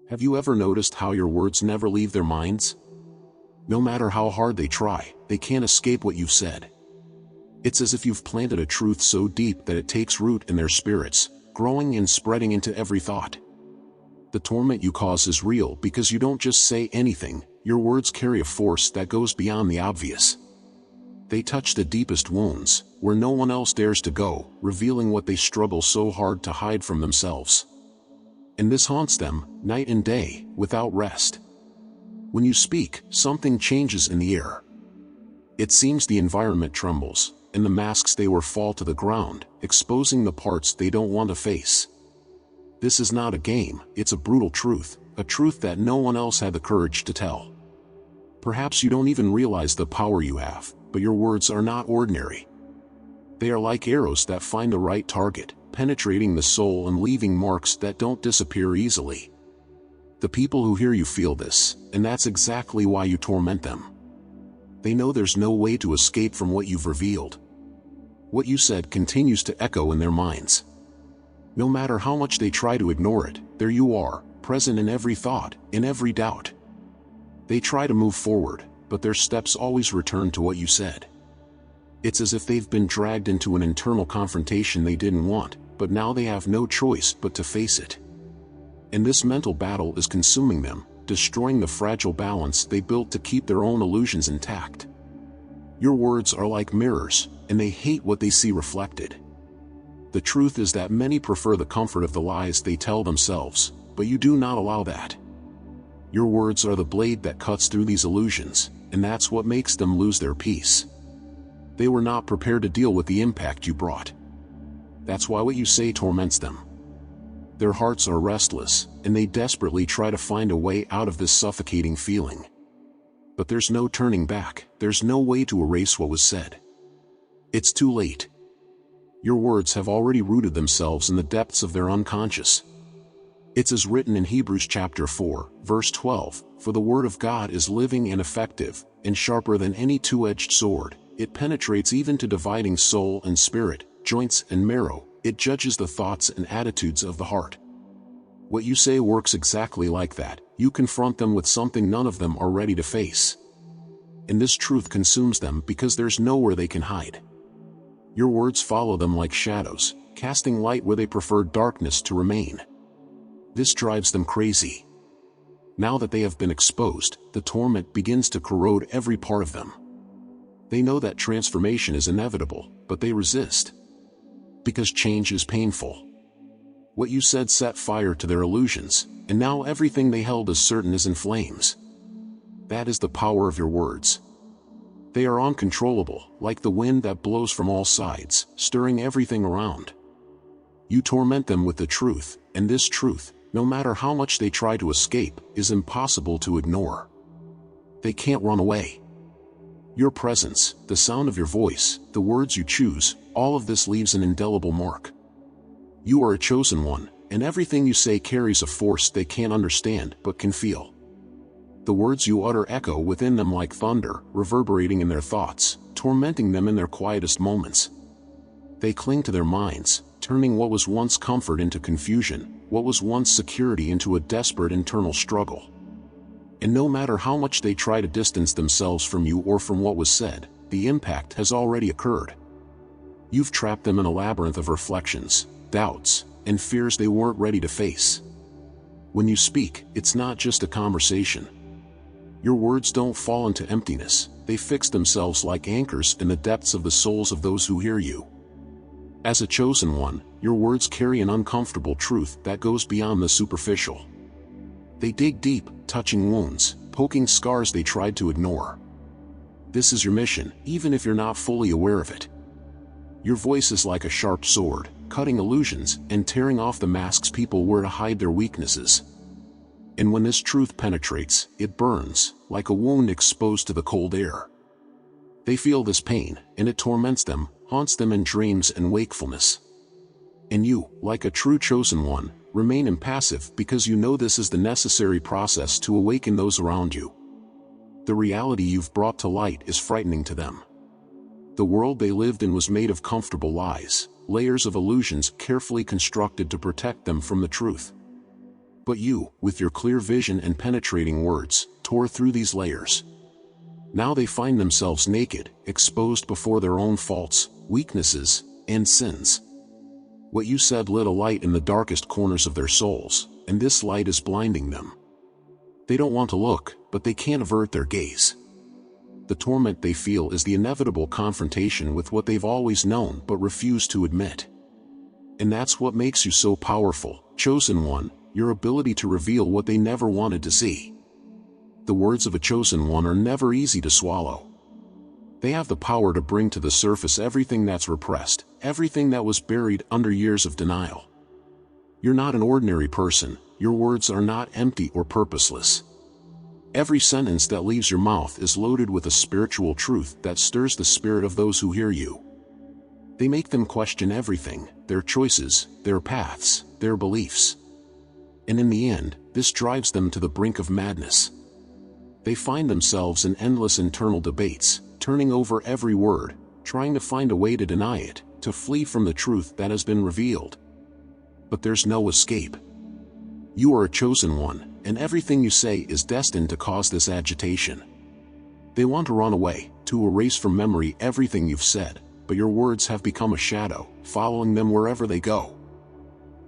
Have you ever noticed how your words never leave their minds? No matter how hard they try, they can't escape what you've said. It's as if you've planted a truth so deep that it takes root in their spirits, growing and spreading into every thought. The torment you cause is real because you don't just say anything, your words carry a force that goes beyond the obvious. They touch the deepest wounds, where no one else dares to go, revealing what they struggle so hard to hide from themselves. And this haunts them, night and day, without rest. When you speak, something changes in the air. It seems the environment trembles, and the masks they wear fall to the ground, exposing the parts they don't want to face. This is not a game, it's a brutal truth, a truth that no one else had the courage to tell. Perhaps you don't even realize the power you have, but your words are not ordinary. They are like arrows that find the right target, penetrating the soul and leaving marks that don't disappear easily. The people who hear you feel this, and that's exactly why you torment them. They know there's no way to escape from what you've revealed. What you said continues to echo in their minds. No matter how much they try to ignore it, there you are, present in every thought, in every doubt. They try to move forward, but their steps always return to what you said. It's as if they've been dragged into an internal confrontation they didn't want, but now they have no choice but to face it. And this mental battle is consuming them, destroying the fragile balance they built to keep their own illusions intact. Your words are like mirrors, and they hate what they see reflected. The truth is that many prefer the comfort of the lies they tell themselves, but you do not allow that. Your words are the blade that cuts through these illusions, and that's what makes them lose their peace. They were not prepared to deal with the impact you brought. That's why what you say torments them. Their hearts are restless, and they desperately try to find a way out of this suffocating feeling. But there's no turning back, there's no way to erase what was said. It's too late. Your words have already rooted themselves in the depths of their unconscious. It's as written in Hebrews chapter 4, verse 12, "For the word of God is living and effective, and sharper than any two-edged sword. It penetrates even to dividing soul and spirit, joints and marrow. It judges the thoughts and attitudes of the heart." What you say works exactly like that. You confront them with something none of them are ready to face. And this truth consumes them because there's nowhere they can hide. Your words follow them like shadows, casting light where they prefer darkness to remain. This drives them crazy. Now that they have been exposed, the torment begins to corrode every part of them. They know that transformation is inevitable, but they resist. Because change is painful. What you said set fire to their illusions, and now everything they held as certain is in flames. That is the power of your words. They are uncontrollable, like the wind that blows from all sides, stirring everything around. You torment them with the truth, and this truth, no matter how much they try to escape, is impossible to ignore. They can't run away. Your presence, the sound of your voice, the words you choose, all of this leaves an indelible mark. You are a chosen one, and everything you say carries a force they can't understand but can feel. The words you utter echo within them like thunder, reverberating in their thoughts, tormenting them in their quietest moments. They cling to their minds, turning what was once comfort into confusion, what was once security into a desperate internal struggle. And no matter how much they try to distance themselves from you or from what was said, the impact has already occurred. You've trapped them in a labyrinth of reflections, doubts, and fears they weren't ready to face. When you speak, it's not just a conversation. Your words don't fall into emptiness, they fix themselves like anchors in the depths of the souls of those who hear you. As a chosen one, your words carry an uncomfortable truth that goes beyond the superficial. They dig deep, touching wounds, poking scars they tried to ignore. This is your mission, even if you're not fully aware of it. Your voice is like a sharp sword, cutting illusions and tearing off the masks people wear to hide their weaknesses. And when this truth penetrates, it burns, like a wound exposed to the cold air. They feel this pain, and it torments them, haunts them in dreams and wakefulness. And you, like a true chosen one, remain impassive because you know this is the necessary process to awaken those around you. The reality you've brought to light is frightening to them. The world they lived in was made of comfortable lies, layers of illusions carefully constructed to protect them from the truth. But you, with your clear vision and penetrating words, tore through these layers. Now they find themselves naked, exposed before their own faults, weaknesses, and sins. What you said lit a light in the darkest corners of their souls, and this light is blinding them. They don't want to look, but they can't avert their gaze. The torment they feel is the inevitable confrontation with what they've always known but refuse to admit. And that's what makes you so powerful, chosen one, your ability to reveal what they never wanted to see. The words of a chosen one are never easy to swallow. They have the power to bring to the surface everything that's repressed, everything that was buried under years of denial. You're not an ordinary person, your words are not empty or purposeless. Every sentence that leaves your mouth is loaded with a spiritual truth that stirs the spirit of those who hear you. They make them question everything, their choices, their paths, their beliefs. And in the end, this drives them to the brink of madness. They find themselves in endless internal debates, turning over every word, trying to find a way to deny it, to flee from the truth that has been revealed. But there's no escape. You are a chosen one, and everything you say is destined to cause this agitation. They want to run away, to erase from memory everything you've said, but your words have become a shadow, following them wherever they go.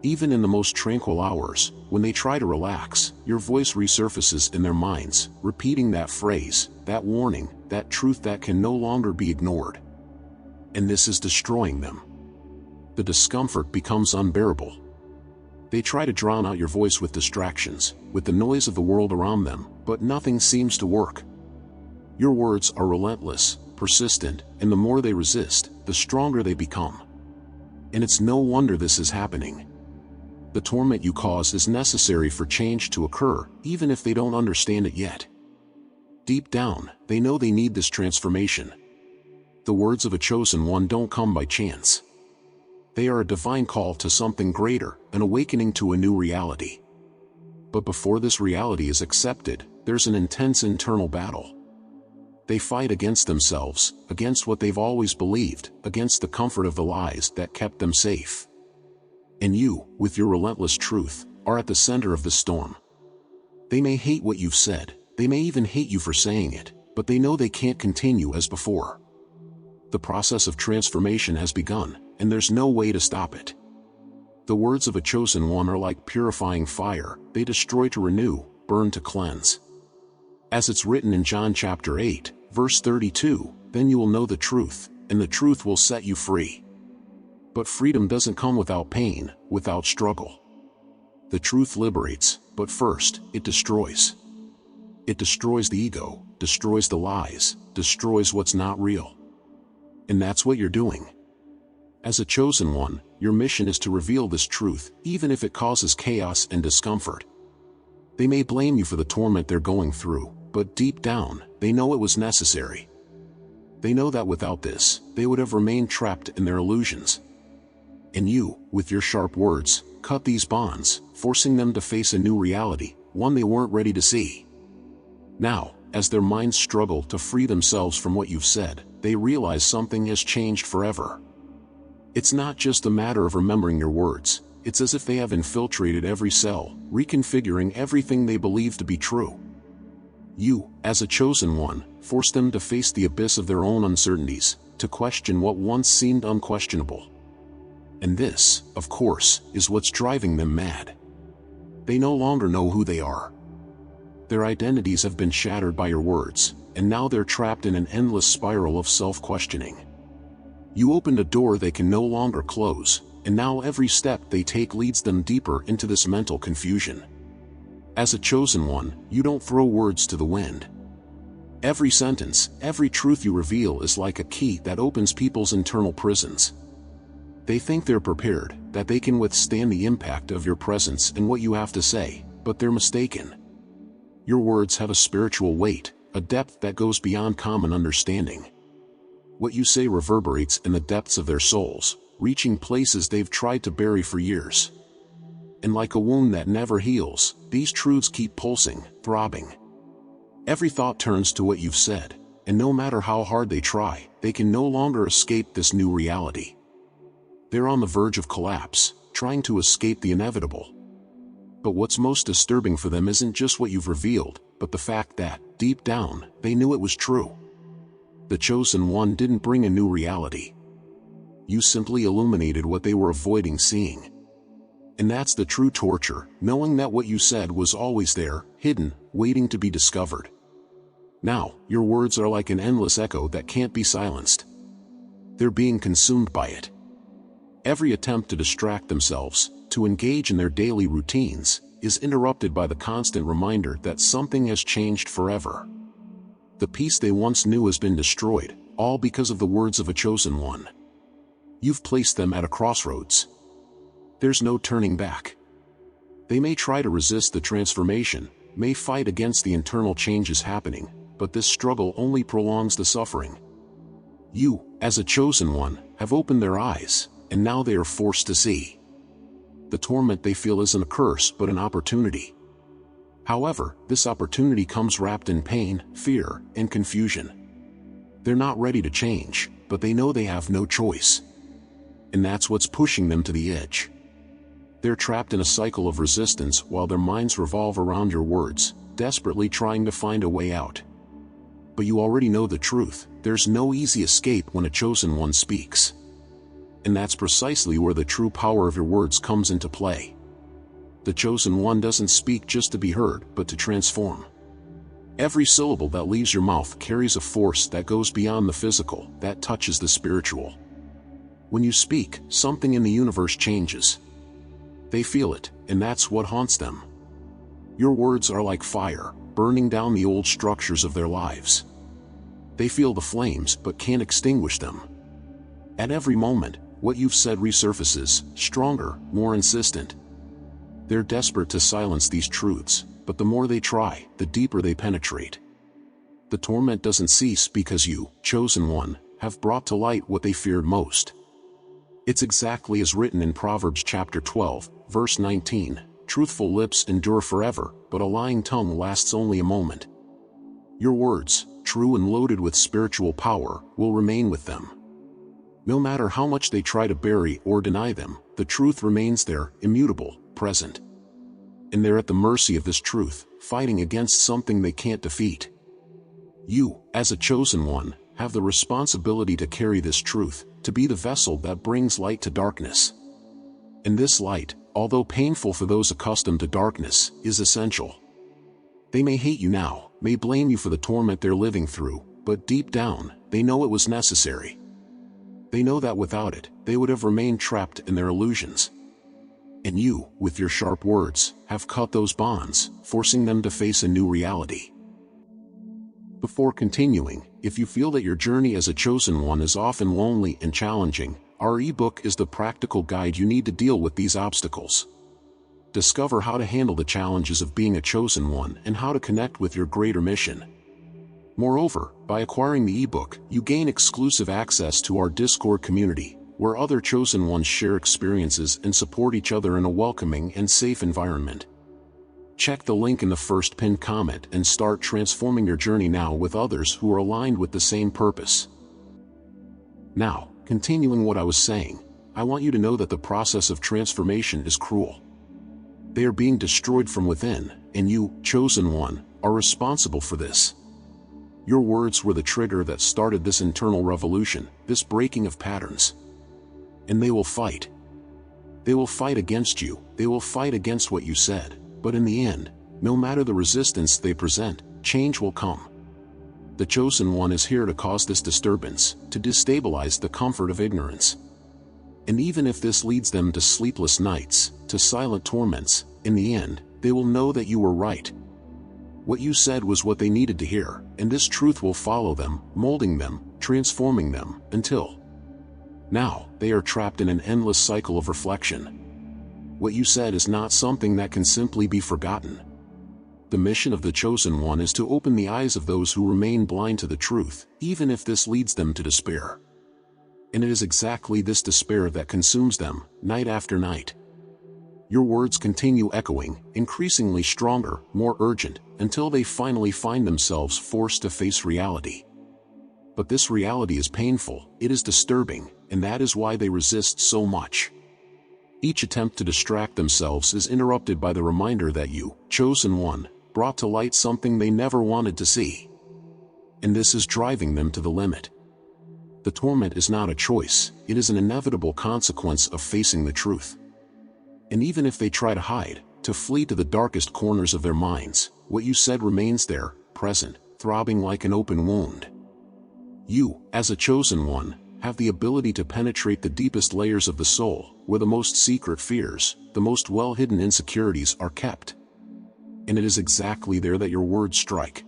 Even in the most tranquil hours, when they try to relax, your voice resurfaces in their minds, repeating that phrase, that warning, that truth that can no longer be ignored. And this is destroying them. The discomfort becomes unbearable. They try to drown out your voice with distractions, with the noise of the world around them, but nothing seems to work. Your words are relentless, persistent, and the more they resist, the stronger they become. And it's no wonder this is happening. The torment you cause is necessary for change to occur, even if they don't understand it yet. Deep down, they know they need this transformation. The words of a chosen one don't come by chance. They are a divine call to something greater, an awakening to a new reality. But before this reality is accepted, there's an intense internal battle. They fight against themselves, against what they've always believed, against the comfort of the lies that kept them safe. And you, with your relentless truth, are at the center of the storm. They may hate what you've said, they may even hate you for saying it, but they know they can't continue as before. The process of transformation has begun, and there's no way to stop it. The words of a chosen one are like purifying fire, they destroy to renew, burn to cleanse. As it's written in John chapter 8, verse 32, then you will know the truth, and the truth will set you free. But freedom doesn't come without pain, without struggle. The truth liberates, but first, it destroys. It destroys the ego, destroys the lies, destroys what's not real. And that's what you're doing. As a chosen one, your mission is to reveal this truth, even if it causes chaos and discomfort. They may blame you for the torment they're going through, but deep down, they know it was necessary. They know that without this, they would have remained trapped in their illusions. And you, with your sharp words, cut these bonds, forcing them to face a new reality, one they weren't ready to see. Now, as their minds struggle to free themselves from what you've said, they realize something has changed forever. It's not just a matter of remembering your words, it's as if they have infiltrated every cell, reconfiguring everything they believe to be true. You, as a chosen one, force them to face the abyss of their own uncertainties, to question what once seemed unquestionable. And this, of course, is what's driving them mad. They no longer know who they are. Their identities have been shattered by your words, and now they're trapped in an endless spiral of self-questioning. You opened a door they can no longer close, and now every step they take leads them deeper into this mental confusion. As a chosen one, you don't throw words to the wind. Every sentence, every truth you reveal is like a key that opens people's internal prisons. They think they're prepared, that they can withstand the impact of your presence and what you have to say, but they're mistaken. Your words have a spiritual weight, a depth that goes beyond common understanding. What you say reverberates in the depths of their souls, reaching places they've tried to bury for years. And like a wound that never heals, these truths keep pulsing, throbbing. Every thought turns to what you've said, and no matter how hard they try, they can no longer escape this new reality. They're on the verge of collapse, trying to escape the inevitable. But what's most disturbing for them isn't just what you've revealed, but the fact that, deep down, they knew it was true. The chosen one didn't bring a new reality. You simply illuminated what they were avoiding seeing. And that's the true torture, knowing that what you said was always there, hidden, waiting to be discovered. Now, your words are like an endless echo that can't be silenced. They're being consumed by it. Every attempt to distract themselves, to engage in their daily routines, is interrupted by the constant reminder that something has changed forever. The peace they once knew has been destroyed, all because of the words of a chosen one. You've placed them at a crossroads. There's no turning back. They may try to resist the transformation, may fight against the internal changes happening, but this struggle only prolongs the suffering. You, as a chosen one, have opened their eyes, and now they are forced to see. The torment they feel isn't a curse but an opportunity. However, this opportunity comes wrapped in pain, fear, and confusion. They're not ready to change, but they know they have no choice. And that's what's pushing them to the edge. They're trapped in a cycle of resistance while their minds revolve around your words, desperately trying to find a way out. But you already know the truth, there's no easy escape when a chosen one speaks. And that's precisely where the true power of your words comes into play. The chosen one doesn't speak just to be heard, but to transform. Every syllable that leaves your mouth carries a force that goes beyond the physical, that touches the spiritual. When you speak, something in the universe changes. They feel it, and that's what haunts them. Your words are like fire, burning down the old structures of their lives. They feel the flames but can't extinguish them. At every moment, what you've said resurfaces, stronger, more insistent. They're desperate to silence these truths, but the more they try, the deeper they penetrate. The torment doesn't cease because you, chosen one, have brought to light what they feared most. It's exactly as written in Proverbs chapter 12, verse 19, "Truthful lips endure forever, but a lying tongue lasts only a moment." Your words, true and loaded with spiritual power, will remain with them. No matter how much they try to bury or deny them, the truth remains there, immutable, present. And they're at the mercy of this truth, fighting against something they can't defeat. You, as a chosen one, have the responsibility to carry this truth, to be the vessel that brings light to darkness. And this light, although painful for those accustomed to darkness, is essential. They may hate you now, may blame you for the torment they're living through, but deep down, they know it was necessary. They know that without it, they would have remained trapped in their illusions. And you, with your sharp words, have cut those bonds, forcing them to face a new reality. Before continuing, if you feel that your journey as a chosen one is often lonely and challenging, our ebook is the practical guide you need to deal with these obstacles. Discover how to handle the challenges of being a chosen one and how to connect with your greater mission. Moreover, by acquiring the ebook, you gain exclusive access to our Discord community, where other chosen ones share experiences and support each other in a welcoming and safe environment. Check the link in the first pinned comment and start transforming your journey now with others who are aligned with the same purpose. Now, continuing what I was saying, I want you to know that the process of transformation is cruel. They are being destroyed from within, and you, chosen one, are responsible for this. Your words were the trigger that started this internal revolution, this breaking of patterns. And they will fight. They will fight against you, they will fight against what you said, but in the end, no matter the resistance they present, change will come. The chosen one is here to cause this disturbance, to destabilize the comfort of ignorance. And even if this leads them to sleepless nights, to silent torments, in the end, they will know that you were right. What you said was what they needed to hear, and this truth will follow them, molding them, transforming them, until now, they are trapped in an endless cycle of reflection. What you said is not something that can simply be forgotten. The mission of the chosen one is to open the eyes of those who remain blind to the truth, even if this leads them to despair. And it is exactly this despair that consumes them, night after night. Your words continue echoing, increasingly stronger, more urgent, until they finally find themselves forced to face reality. But this reality is painful, it is disturbing, and that is why they resist so much. Each attempt to distract themselves is interrupted by the reminder that you, chosen one, brought to light something they never wanted to see. And this is driving them to the limit. The torment is not a choice, it is an inevitable consequence of facing the truth. And even if they try to hide, to flee to the darkest corners of their minds, what you said remains there, present, throbbing like an open wound. You, as a chosen one, have the ability to penetrate the deepest layers of the soul, where the most secret fears, the most well-hidden insecurities are kept. And it is exactly there that your words strike.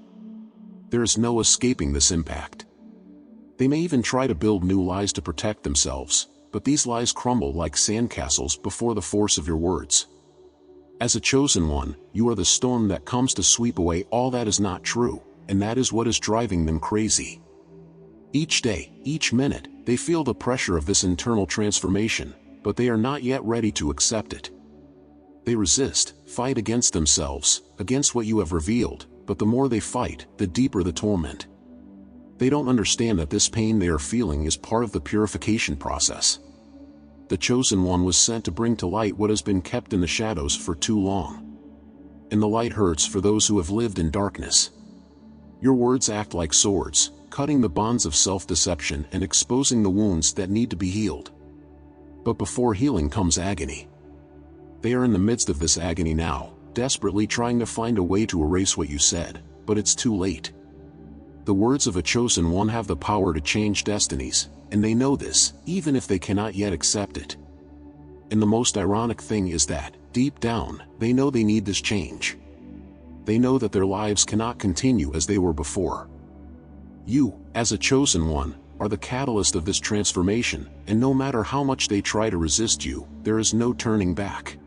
There is no escaping this impact. They may even try to build new lies to protect themselves, but these lies crumble like sandcastles before the force of your words. As a chosen one, you are the storm that comes to sweep away all that is not true, and that is what is driving them crazy. Each day, each minute, they feel the pressure of this internal transformation, but they are not yet ready to accept it. They resist, fight against themselves, against what you have revealed, but the more they fight, the deeper the torment. They don't understand that this pain they are feeling is part of the purification process. The chosen one was sent to bring to light what has been kept in the shadows for too long. And the light hurts for those who have lived in darkness. Your words act like swords, cutting the bonds of self-deception and exposing the wounds that need to be healed. But before healing comes agony. They are in the midst of this agony now, desperately trying to find a way to erase what you said, but it's too late. The words of a chosen one have the power to change destinies, and they know this, even if they cannot yet accept it. And the most ironic thing is that, deep down, they know they need this change. They know that their lives cannot continue as they were before. You, as a chosen one, are the catalyst of this transformation, and no matter how much they try to resist you, there is no turning back.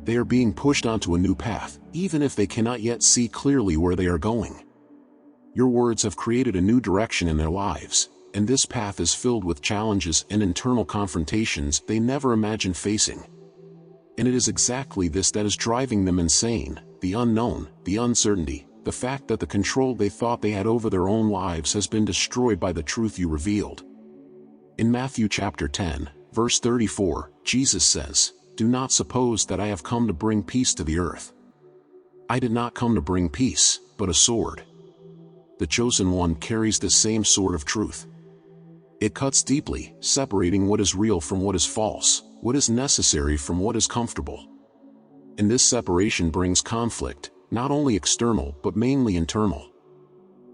They are being pushed onto a new path, even if they cannot yet see clearly where they are going. Your words have created a new direction in their lives, and this path is filled with challenges and internal confrontations they never imagined facing. And it is exactly this that is driving them insane, the unknown, the uncertainty, the fact that the control they thought they had over their own lives has been destroyed by the truth you revealed. In Matthew chapter 10, verse 34, Jesus says, "Do not suppose that I have come to bring peace to the earth. I did not come to bring peace, but a sword." The chosen one carries the same sword of truth. It cuts deeply, separating what is real from what is false, what is necessary from what is comfortable. And this separation brings conflict, not only external but mainly internal.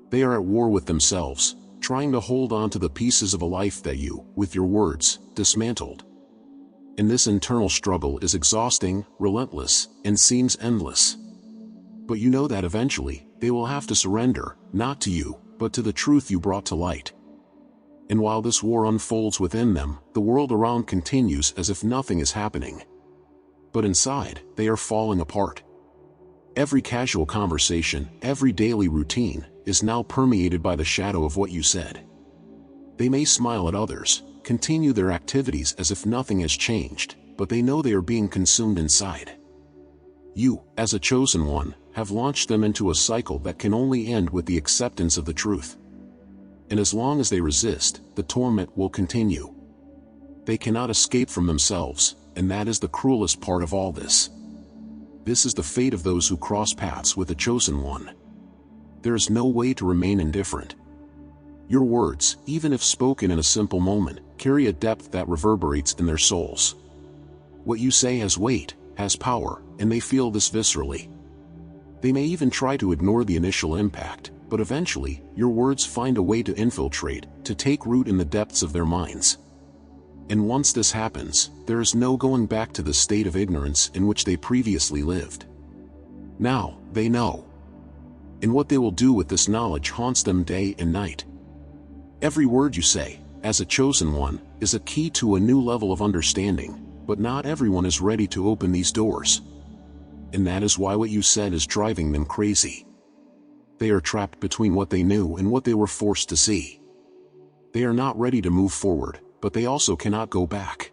They are at war with themselves, trying to hold on to the pieces of a life that you, with your words, dismantled. And this internal struggle is exhausting, relentless, and seems endless. But you know that eventually, they will have to surrender, not to you, but to the truth you brought to light. And while this war unfolds within them, the world around continues as if nothing is happening. But inside, they are falling apart. Every casual conversation, every daily routine, is now permeated by the shadow of what you said. They may smile at others, continue their activities as if nothing has changed, but they know they are being consumed inside. You, as a chosen one, have launched them into a cycle that can only end with the acceptance of the truth. And as long as they resist, the torment will continue. They cannot escape from themselves, and that is the cruelest part of all this. This is the fate of those who cross paths with the chosen one. There is no way to remain indifferent. Your words, even if spoken in a simple moment, carry a depth that reverberates in their souls. What you say has weight, has power, and they feel this viscerally. They may even try to ignore the initial impact, but eventually, your words find a way to infiltrate, to take root in the depths of their minds. And once this happens, there is no going back to the state of ignorance in which they previously lived. Now, they know. And what they will do with this knowledge haunts them day and night. Every word you say, as a chosen one, is a key to a new level of understanding, but not everyone is ready to open these doors. And that is why what you said is driving them crazy. They are trapped between what they knew and what they were forced to see. They are not ready to move forward, but they also cannot go back.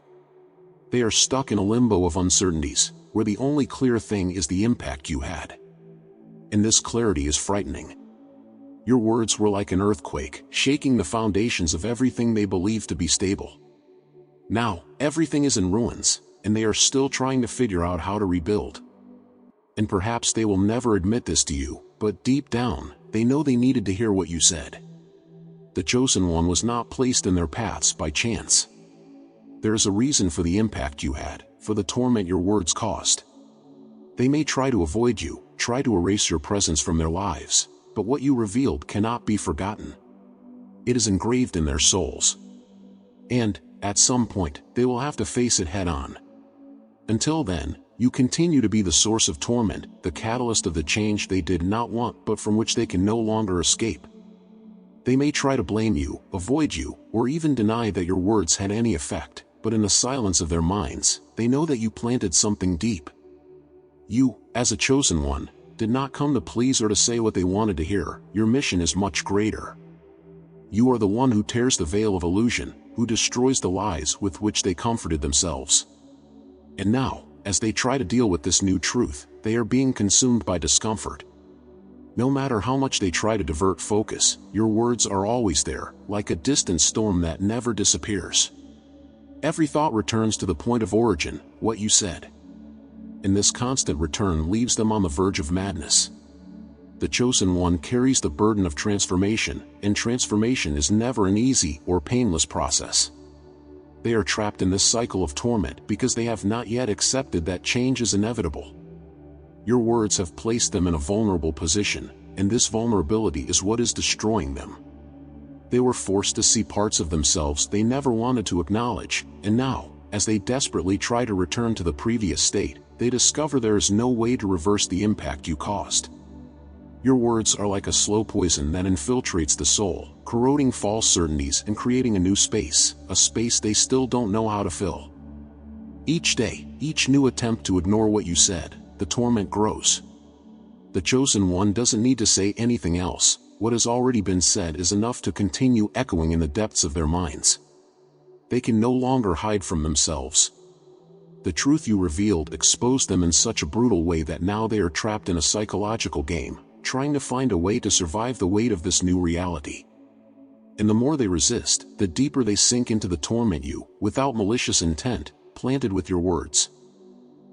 They are stuck in a limbo of uncertainties, where the only clear thing is the impact you had. And this clarity is frightening. Your words were like an earthquake, shaking the foundations of everything they believed to be stable. Now, everything is in ruins, and they are still trying to figure out how to rebuild. And perhaps they will never admit this to you, but deep down, they know they needed to hear what you said. The Chosen One was not placed in their paths by chance. There is a reason for the impact you had, for the torment your words caused. They may try to avoid you, try to erase your presence from their lives, but what you revealed cannot be forgotten. It is engraved in their souls. And, at some point, they will have to face it head-on. Until then, you continue to be the source of torment, the catalyst of the change they did not want but from which they can no longer escape. They may try to blame you, avoid you, or even deny that your words had any effect, but in the silence of their minds, they know that you planted something deep. You, as a chosen one, did not come to please or to say what they wanted to hear. Your mission is much greater. You are the one who tears the veil of illusion, who destroys the lies with which they comforted themselves. And now, as they try to deal with this new truth, they are being consumed by discomfort. No matter how much they try to divert focus, your words are always there, like a distant storm that never disappears. Every thought returns to the point of origin, what you said. And this constant return leaves them on the verge of madness. The Chosen One carries the burden of transformation, and transformation is never an easy or painless process. They are trapped in this cycle of torment because they have not yet accepted that change is inevitable. Your words have placed them in a vulnerable position, and this vulnerability is what is destroying them. They were forced to see parts of themselves they never wanted to acknowledge, and now, as they desperately try to return to the previous state, they discover there is no way to reverse the impact you caused. Your words are like a slow poison that infiltrates the soul, corroding false certainties and creating a new space, a space they still don't know how to fill. Each day, each new attempt to ignore what you said, the torment grows. The Chosen One doesn't need to say anything else. What has already been said is enough to continue echoing in the depths of their minds. They can no longer hide from themselves. The truth you revealed exposed them in such a brutal way that now they are trapped in a psychological game, trying to find a way to survive the weight of this new reality. And the more they resist, the deeper they sink into the torment you, without malicious intent, planted with your words.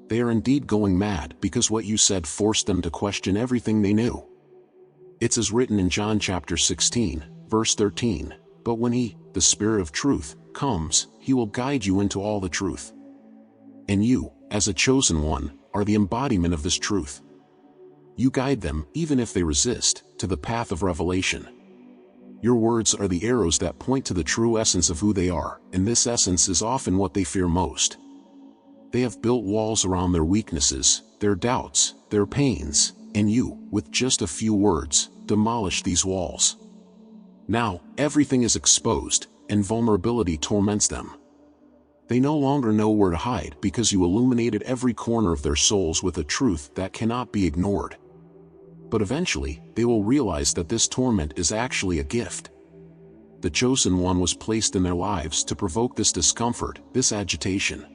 They are indeed going mad because what you said forced them to question everything they knew. It's as written in John chapter 16, verse 13, "But when He, the Spirit of truth, comes, He will guide you into all the truth." And you, as a chosen one, are the embodiment of this truth. You guide them, even if they resist, to the path of revelation. Your words are the arrows that point to the true essence of who they are, and this essence is often what they fear most. They have built walls around their weaknesses, their doubts, their pains, and you, with just a few words, demolish these walls. Now, everything is exposed, and vulnerability torments them. They no longer know where to hide because you illuminated every corner of their souls with a truth that cannot be ignored. But eventually, they will realize that this torment is actually a gift. The Chosen One was placed in their lives to provoke this discomfort, this agitation.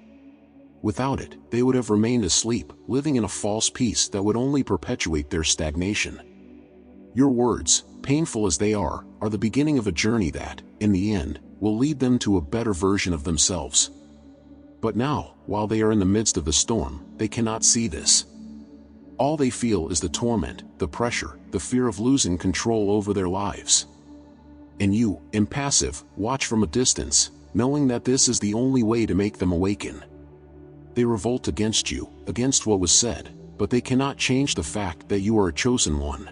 Without it, they would have remained asleep, living in a false peace that would only perpetuate their stagnation. Your words, painful as they are the beginning of a journey that, in the end, will lead them to a better version of themselves. But now, while they are in the midst of the storm, they cannot see this. All they feel is the torment, the pressure, the fear of losing control over their lives. And you, impassive, watch from a distance, knowing that this is the only way to make them awaken. They revolt against you, against what was said, but they cannot change the fact that you are a chosen one.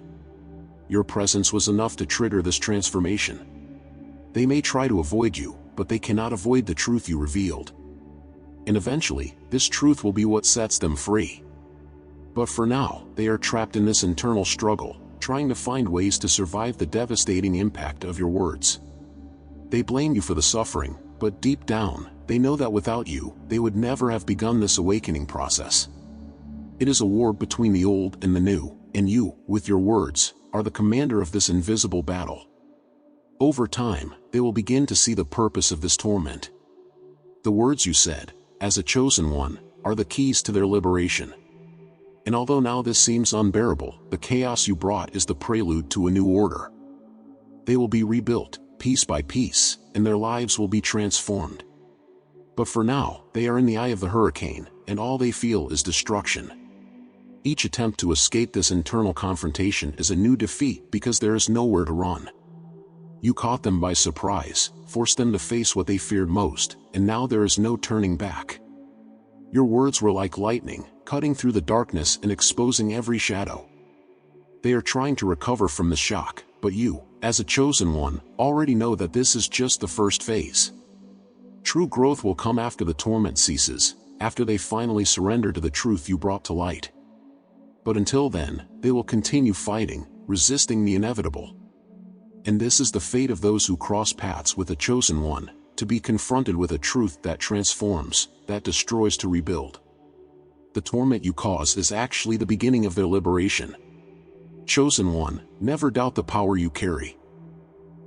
Your presence was enough to trigger this transformation. They may try to avoid you, but they cannot avoid the truth you revealed. And eventually, this truth will be what sets them free. But for now, they are trapped in this internal struggle, trying to find ways to survive the devastating impact of your words. They blame you for the suffering, but deep down, they know that without you, they would never have begun this awakening process. It is a war between the old and the new, and you, with your words, are the commander of this invisible battle. Over time, they will begin to see the purpose of this torment. The words you said, as a chosen one, are the keys to their liberation. And although now this seems unbearable, the chaos you brought is the prelude to a new order. They will be rebuilt, piece by piece, and their lives will be transformed. But for now, they are in the eye of the hurricane, and all they feel is destruction. Each attempt to escape this internal confrontation is a new defeat because there is nowhere to run. You caught them by surprise, forced them to face what they feared most, and now there is no turning back. Your words were like lightning, cutting through the darkness and exposing every shadow. They are trying to recover from the shock, but you, as a chosen one, already know that this is just the first phase. True growth will come after the torment ceases, after they finally surrender to the truth you brought to light. But until then, they will continue fighting, resisting the inevitable. And this is the fate of those who cross paths with a chosen one, to be confronted with a truth that transforms, that destroys to rebuild. The torment you cause is actually the beginning of their liberation. Chosen one, never doubt the power you carry.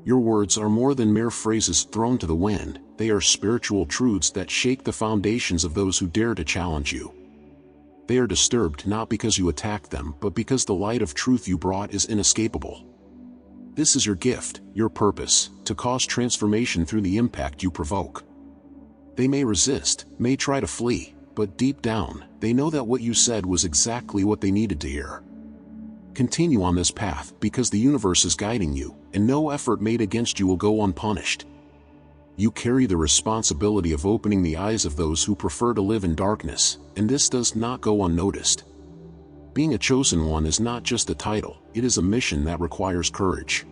Your words are more than mere phrases thrown to the wind, they are spiritual truths that shake the foundations of those who dare to challenge you. They are disturbed not because you attacked them but because the light of truth you brought is inescapable. This is your gift, your purpose, to cause transformation through the impact you provoke. They may resist, may try to flee, but deep down, they know that what you said was exactly what they needed to hear. Continue on this path because the universe is guiding you, and no effort made against you will go unpunished. You carry the responsibility of opening the eyes of those who prefer to live in darkness, and this does not go unnoticed. Being a chosen one is not just a title, it is a mission that requires courage.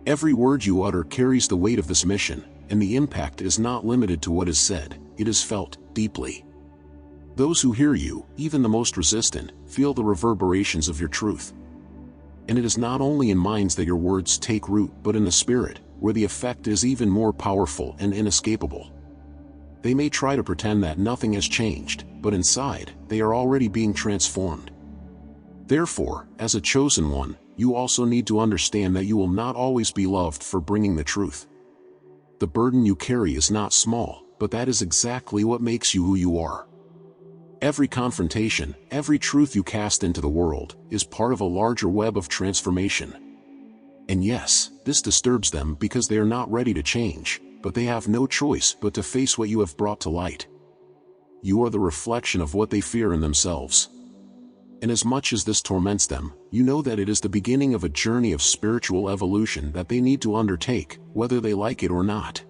Every word you utter carries the weight of this mission, and the impact is not limited to what is said, it is felt deeply. Those who hear you, even the most resistant, feel the reverberations of your truth. And it is not only in minds that your words take root but in the spirit, where the effect is even more powerful and inescapable. They may try to pretend that nothing has changed, but inside, they are already being transformed. Therefore, as a chosen one, you also need to understand that you will not always be loved for bringing the truth. The burden you carry is not small, but that is exactly what makes you who you are. Every confrontation, every truth you cast into the world, is part of a larger web of transformation. And yes, this disturbs them because they are not ready to change, but they have no choice but to face what you have brought to light. You are the reflection of what they fear in themselves. And as much as this torments them, you know that it is the beginning of a journey of spiritual evolution that they need to undertake, whether they like it or not.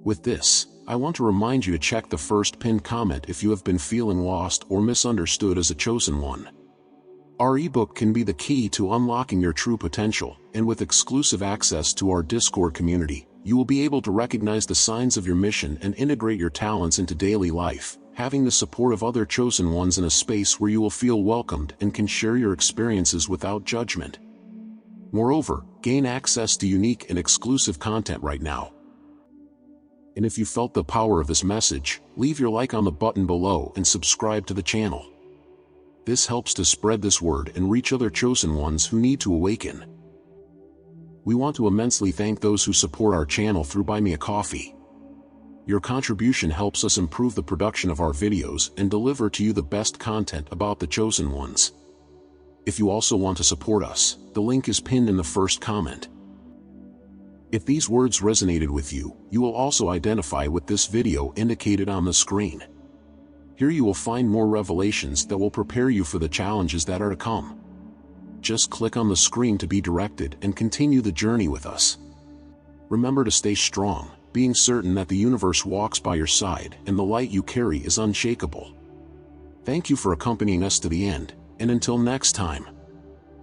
With this, I want to remind you to check the first pinned comment if you have been feeling lost or misunderstood as a chosen one. Our ebook can be the key to unlocking your true potential, and with exclusive access to our Discord community, you will be able to recognize the signs of your mission and integrate your talents into daily life, having the support of other chosen ones in a space where you will feel welcomed and can share your experiences without judgment. Moreover, gain access to unique and exclusive content right now. And if you felt the power of this message, leave your like on the button below and subscribe to the channel. This helps to spread this word and reach other chosen ones who need to awaken. We want to immensely thank those who support our channel through Buy Me a Coffee. Your contribution helps us improve the production of our videos and deliver to you the best content about the chosen ones. If you also want to support us, the link is pinned in the first comment. If these words resonated with you, you will also identify with this video indicated on the screen. Here you will find more revelations that will prepare you for the challenges that are to come. Just click on the screen to be directed and continue the journey with us. Remember to stay strong, being certain that the universe walks by your side and the light you carry is unshakable. Thank you for accompanying us to the end, and until next time.